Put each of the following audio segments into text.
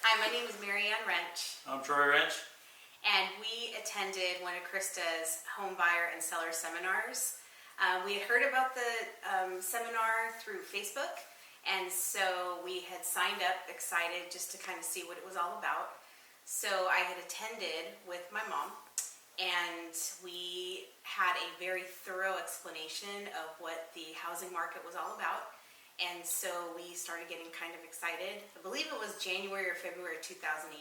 Hi, my name is MaryAnn I'm Troy and we attended one of Krista's home buyer and seller seminars. We had heard about the seminar through Facebook, and so we had signed up excited just to kind of see what it was all about. So I had attended with my mom, and we had a very thorough explanation of what the housing market was all about. And so we started getting kind of excited. I believe it was January or February 2018.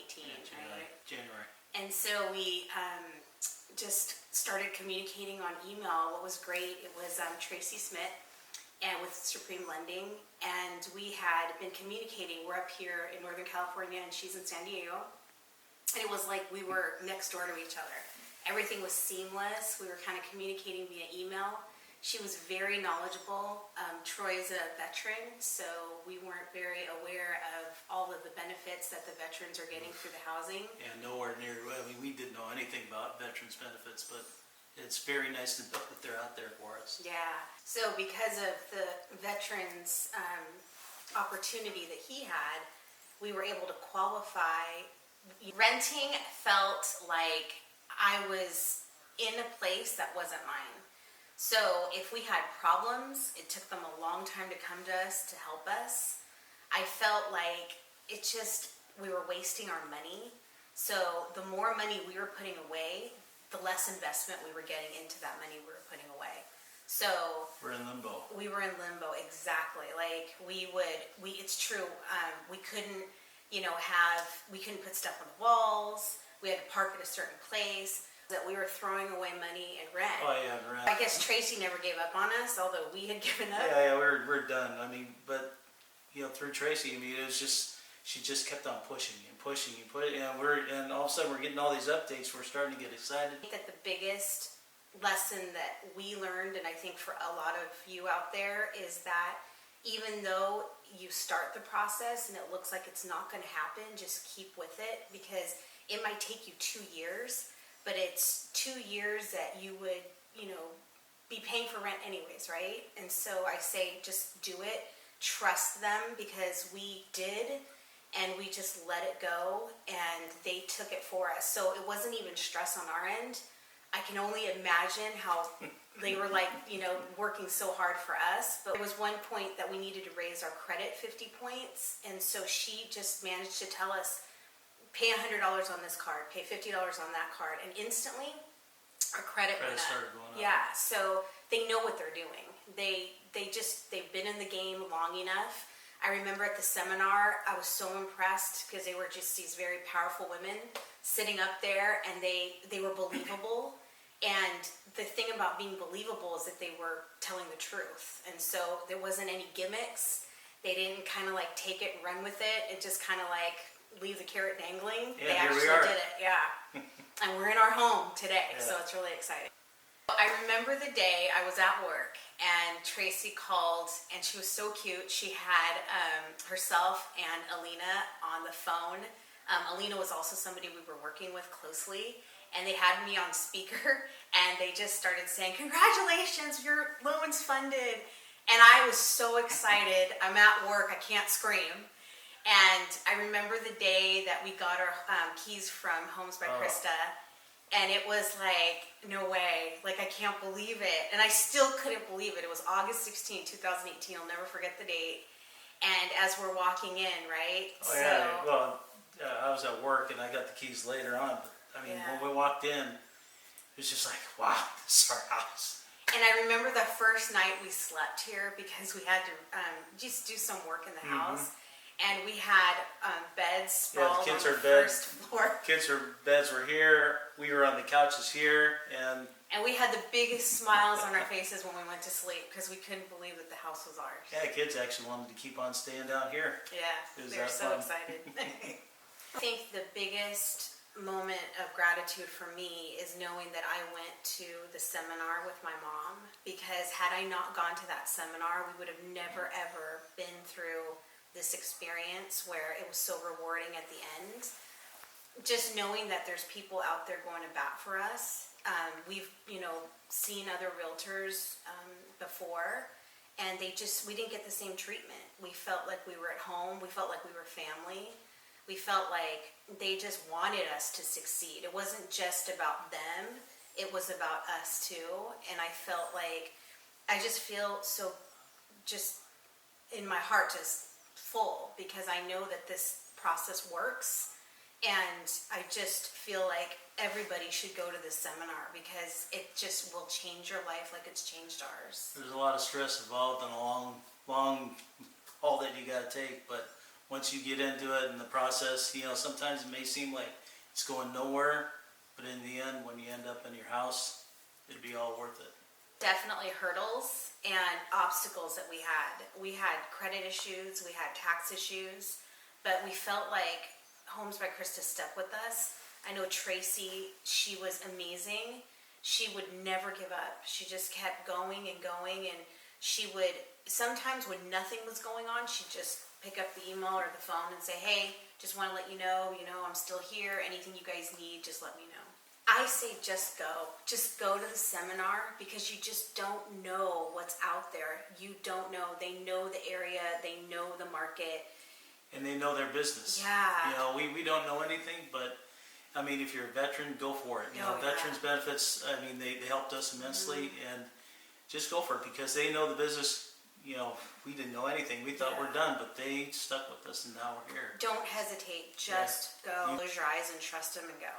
January. Right? January. And so we just started communicating on email. What was great, it was Tracy Smith and with Supreme Lending. And we had been communicating. We're up here in Northern California and she's in San Diego. And it was like we were next door to each other. Everything was seamless. We were kind of communicating via email. She was very knowledgeable. Troy is a veteran, so we weren't very aware of all of the benefits that the veterans are getting through the housing. Yeah, nowhere near. I mean, we didn't know anything about veterans benefits, but it's very nice to know that they're out there for us. Yeah. So because of the veterans opportunity that he had, we were able to qualify. Renting felt like I was in a place that wasn't mine. So if we had problems, it took them a long time to come to us to help us. I felt like we were wasting our money. So the more money we were putting away, the less investment we were getting into that money we were putting away. So we're in limbo. We were in limbo, exactly. Like it's true. We couldn't, we couldn't put stuff on the walls. We had to park at a certain place. That we were throwing away money in rent. Oh yeah, rent. I guess Tracy never gave up on us, although we had given up. Yeah, we're done. I mean, but through Tracy, I mean, it was just she just kept on pushing and pushing and putting, and all of a sudden we're getting all these updates. We're starting to get excited. I think that the biggest lesson that we learned, and I think for a lot of you out there, is that even though you start the process and it looks like it's not going to happen, just keep with it, because it might take you 2 years. But it's 2 years that you would, be paying for rent anyways, right? And so I say just do it, trust them, because we did, and we just let it go, and they took it for us. So it wasn't even stress on our end. I can only imagine how they were working so hard for us. But there was one point that we needed to raise our credit 50 points, and so she just managed to tell us, pay $100 on this card, pay $50 on that card, and instantly our credit went up. Started going up. Yeah, so they know what they're doing. They've been in the game long enough. I remember at the seminar, I was so impressed because they were just these very powerful women sitting up there, and they were believable. And the thing about being believable is that they were telling the truth, and so there wasn't any gimmicks. They didn't kind of take it, run with it. It just kind of leave the carrot dangling. Yeah, they here actually we are. did it, yeah. And we're in our home today, so it's really exciting. I remember the day I was at work and Tracy called, and she was so cute. She had herself and Alina on the phone. Alina was also somebody we were working with closely, and they had me on speaker, and they just started saying, "Congratulations, your loan's funded." And I was so excited. I'm at work, I can't scream. And I remember the day that we got our keys from Homes by Krista, and it was like, no way, I can't believe it. And I still couldn't believe it. It was August 16, 2018. I'll never forget the date. And as we're walking in, right? I was at work and I got the keys later on. But I mean, when we walked in, it was just like, wow, this is our house. And I remember the first night we slept here because we had to just do some work in the house. And we had beds sprawled on the first floor. Beds were here. We were on the couches here, and we had the biggest smiles on our faces when we went to sleep because we couldn't believe that the house was ours. Yeah, the kids actually wanted to keep on staying down here. Yeah, they were so excited. I think the biggest moment of gratitude for me is knowing that I went to the seminar with my mom, because had I not gone to that seminar, we would have never ever been through this experience where it was so rewarding at the end. Just knowing that there's people out there going to bat for us. We've seen other realtors before, and we didn't get the same treatment. We felt like we were at home. We felt like we were family. we felt like they just wanted us to succeed. It wasn't just about them, it was about us too. And I felt like, I just feel so, just in my heart, just full, because I know that this process works. And I just feel like everybody should go to this seminar because it just will change your life like it's changed ours. There's a lot of stress involved in a long haul that you got to take, but once you get into it and the process, sometimes it may seem like it's going nowhere, but in the end, when you end up in your house, it'd be all worth it. Definitely hurdles and obstacles that we had. We had credit issues, we had tax issues, but we felt like Homes by Krista stuck with us. I know Tracy, she was amazing. She would never give up. She just kept going and going, and she would, sometimes when nothing was going on, she'd just pick up the email or the phone and say, hey, just want to let you know, I'm still here. Anything you guys need, just let me know. I say just go to the seminar, because you just don't know what's out there. You don't know. They know the area, they know the market. And they know their business. Yeah. We don't know anything, but I mean, if you're a veteran, go for it. Veterans benefits, I mean, they helped us immensely, and just go for it, because they know the business. We didn't know anything. We thought we're done, but they stuck with us, and now we're here. Don't hesitate. Just go. Close your eyes and trust them and go.